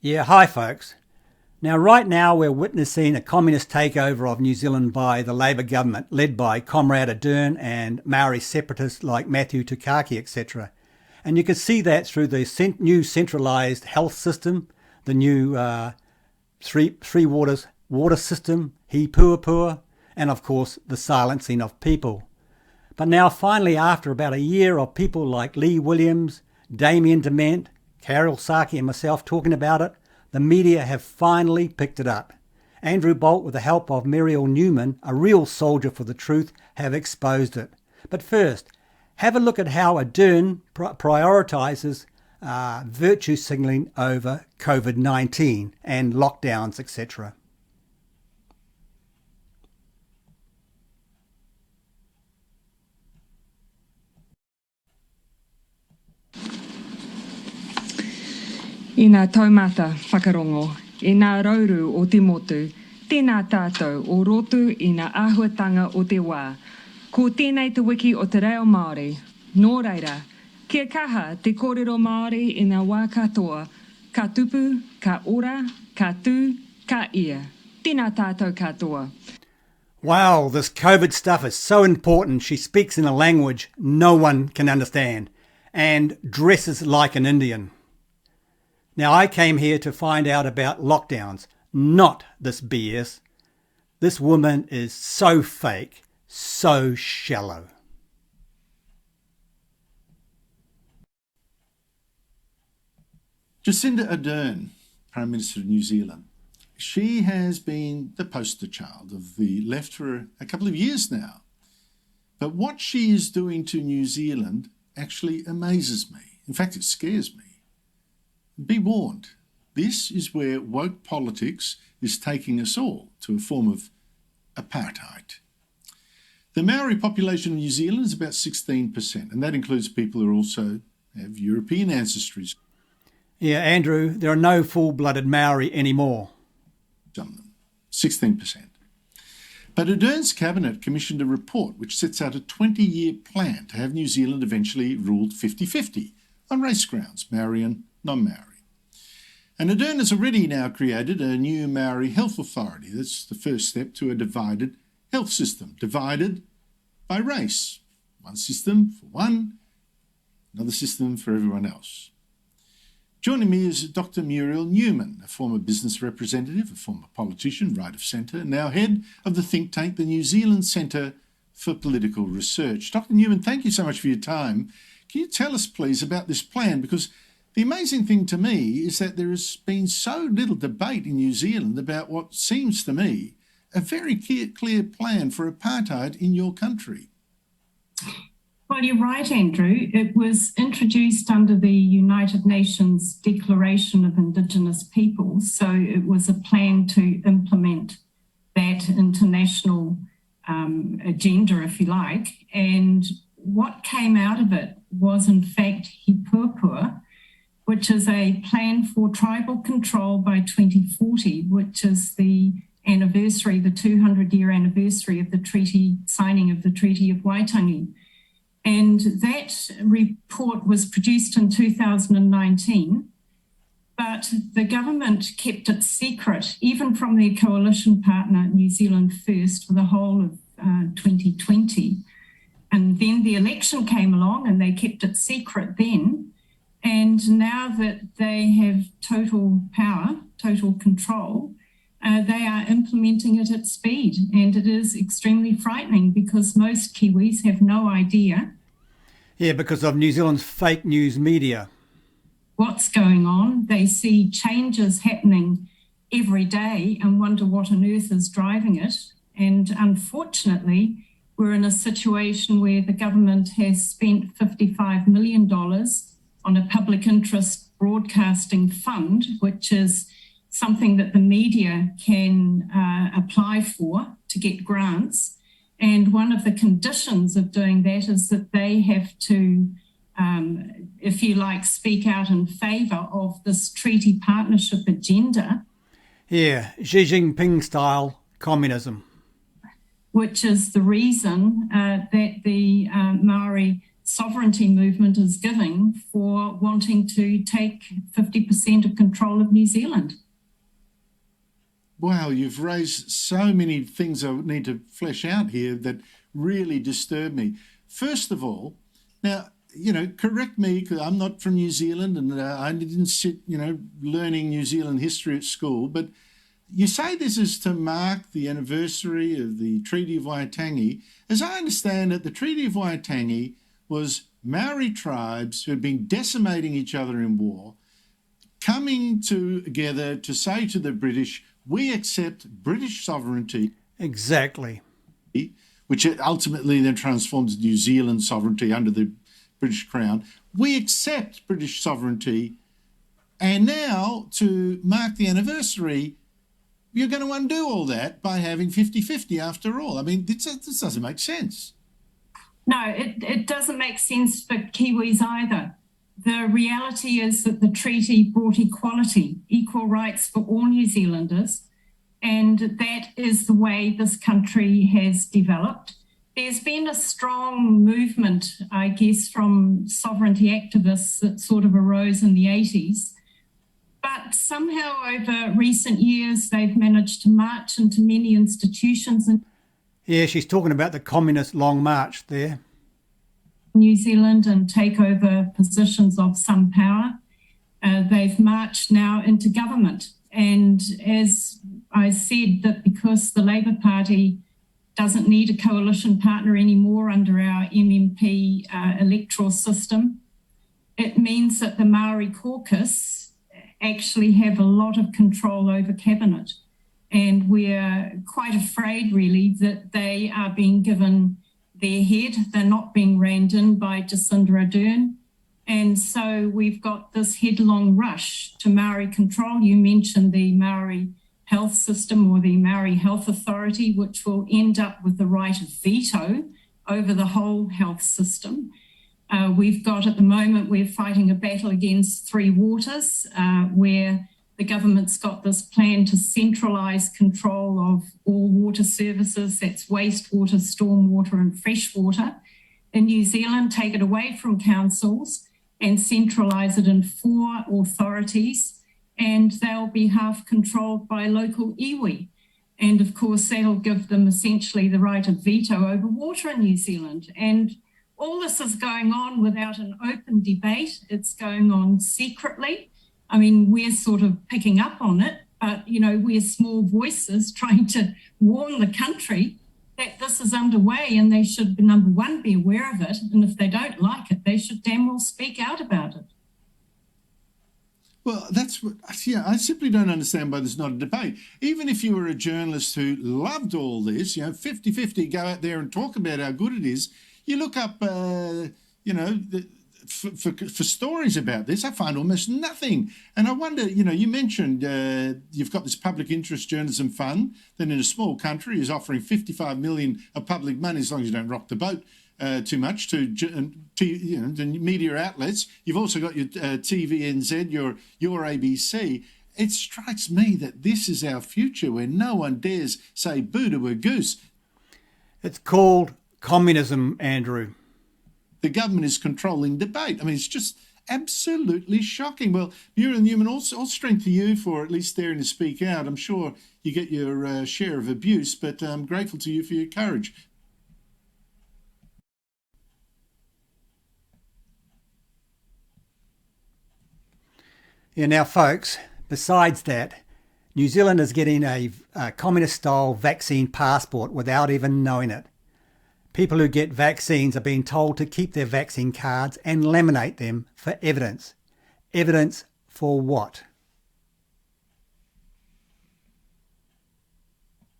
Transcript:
Yeah, hi folks. Now, right now, we're witnessing a communist takeover of New Zealand by the Labour government, led by Comrade Ardern and Maori separatists like Matthew Tukaki, etc. And you can see that through the new centralised health system, the new three waters water system, he puapua, and of course the silencing of people. But now, finally, after about a year of people like Lee Williams, Damien Dement, Carol Saki and myself talking about it, the media have finally picked it up. Andrew Bolt, with the help of Muriel Newman, a real soldier for the truth, have exposed it. But first, have a look at how Ardern prioritises virtue signalling over COVID-19 and lockdowns, etc. I ngā taumata whakarongo, i ngā rauru o te motu, tēnā tātou o rotu i ngā āhuatanga o te wā. Ko tēnei te wiki o te reo Māori. Nō reira, kia kaha te kōrero Māori i ngā wā katoa, ka tupu, ka ora, ka tū, ka ia. Tēnā tātou katoa. Wow, this COVID stuff is so important. She speaks in a language no one can understand and dresses like an Indian. Now, I came here to find out about lockdowns, not this BS. This woman is so fake, so shallow. Jacinda Ardern, Prime Minister of New Zealand, she has been the poster child of the left for a couple of years now. But what she is doing to New Zealand actually amazes me. In fact, it scares me. Be warned, this is where woke politics is taking us all to a form of apartheid. The Maori population of New Zealand is about 16%, and that includes people who also have European ancestries. Yeah, Andrew, there are no full-blooded Maori anymore. Some of them, 16%. But Ardern's cabinet commissioned a report which sets out a 20-year plan to have New Zealand eventually ruled 50-50 on race grounds, Maori and non-Maori. And Ardern has already now created a new Maori health authority. That's the first step to a divided health system, divided by race. One system for one, another system for everyone else. Joining me is Dr. Muriel Newman, a former business representative, a former politician, right of centre, now head of the think tank, the New Zealand Centre for Political Research. Dr. Newman, thank you so much for your time. Can you tell us, please, about this plan? Because the amazing thing to me is that there has been so little debate in New Zealand about what seems to me a very clear plan for apartheid in your country. Well, you're right, Andrew. It was introduced under the United Nations Declaration of Indigenous Peoples, so it was a plan to implement that international agenda, if you like. And what came out of it was, in fact, He Puapua, which is a plan for tribal control by 2040, which is the anniversary, the 200-year anniversary of the treaty, signing of the Treaty of Waitangi. And that report was produced in 2019, but the government kept it secret, even from their coalition partner, New Zealand First, for the whole of 2020. And then the election came along and they kept it secret then. And now that they have total power, total control, they are implementing it at speed. And it is extremely frightening because most Kiwis have no idea. Yeah, because of New Zealand's fake news media. What's going on? They see changes happening every day and wonder what on earth is driving it. And unfortunately, we're in a situation where the government has spent $55 million on a public interest broadcasting fund, which is something that the media can apply for to get grants. And one of the conditions of doing that is that they have to, if you like, speak out in favour of this treaty partnership agenda. Yeah, Xi Jinping style communism. Which is the reason that the Maori sovereignty movement is giving for wanting to take 50% of control of New Zealand. Wow, you've raised so many things I need to flesh out here that really disturb me. First of all, now, correct me, because I'm not from New Zealand and I didn't sit, learning New Zealand history at school, but you say this is to mark the anniversary of the Treaty of Waitangi. As I understand it, the Treaty of Waitangi was Maori tribes who had been decimating each other in war, coming together to say to the British, we accept British sovereignty. Exactly. Which ultimately then transforms New Zealand sovereignty under the British Crown. We accept British sovereignty, and now to mark the anniversary, you're going to undo all that by having 50-50 after all. I mean, this doesn't make sense. No, it doesn't make sense for Kiwis either. The reality is that the treaty brought equality, equal rights for all New Zealanders, and that is the way this country has developed. There's been a strong movement, I guess, from sovereignty activists that sort of arose in the 80s. But somehow over recent years, they've managed to march into many institutions. Yeah, she's talking about the Communist Long March there. New Zealand and take over positions of some power. They've marched now into government. And as I said, that because the Labour Party doesn't need a coalition partner anymore under our MMP electoral system, it means that the Maori caucus actually have a lot of control over cabinet. And we're quite afraid, really, that they are being given their head. They're not being reined in by Jacinda Ardern. And so we've got this headlong rush to Maori control. You mentioned the Maori health system or the Maori Health Authority, which will end up with the right of veto over the whole health system. We've got, at the moment, we're fighting a battle against Three Waters, where the government's got this plan to centralise control of all water services, that's wastewater, stormwater and freshwater. In New Zealand, take it away from councils and centralise it in 4 authorities, and they'll be half controlled by local iwi. And of course, that'll give them essentially the right of veto over water in New Zealand. And all this is going on without an open debate. It's going on secretly. I mean, we're sort of picking up on it, but, we're small voices trying to warn the country that this is underway and they should, number one, be aware of it. And if they don't like it, they should damn well speak out about it. Well, that's what, I simply don't understand why there's not a debate. Even if you were a journalist who loved all this, 50-50, go out there and talk about how good it is. You look up, for stories about this, I find almost nothing. And I wonder, you mentioned you've got this public interest journalism fund that in a small country is offering 55 million of public money, as long as you don't rock the boat too much, to the media outlets. You've also got your TVNZ, your ABC. It strikes me that this is our future, where no one dares say boo to a goose. It's called communism, Andrew. The government is controlling debate. I mean, it's just absolutely shocking. Well, Muriel Newman, all strength to you for at least daring to speak out. I'm sure you get your share of abuse, but I'm grateful to you for your courage. Yeah, now, folks, besides that, New Zealand is getting a communist-style vaccine passport without even knowing it. People who get vaccines are being told to keep their vaccine cards and laminate them for evidence. Evidence for what?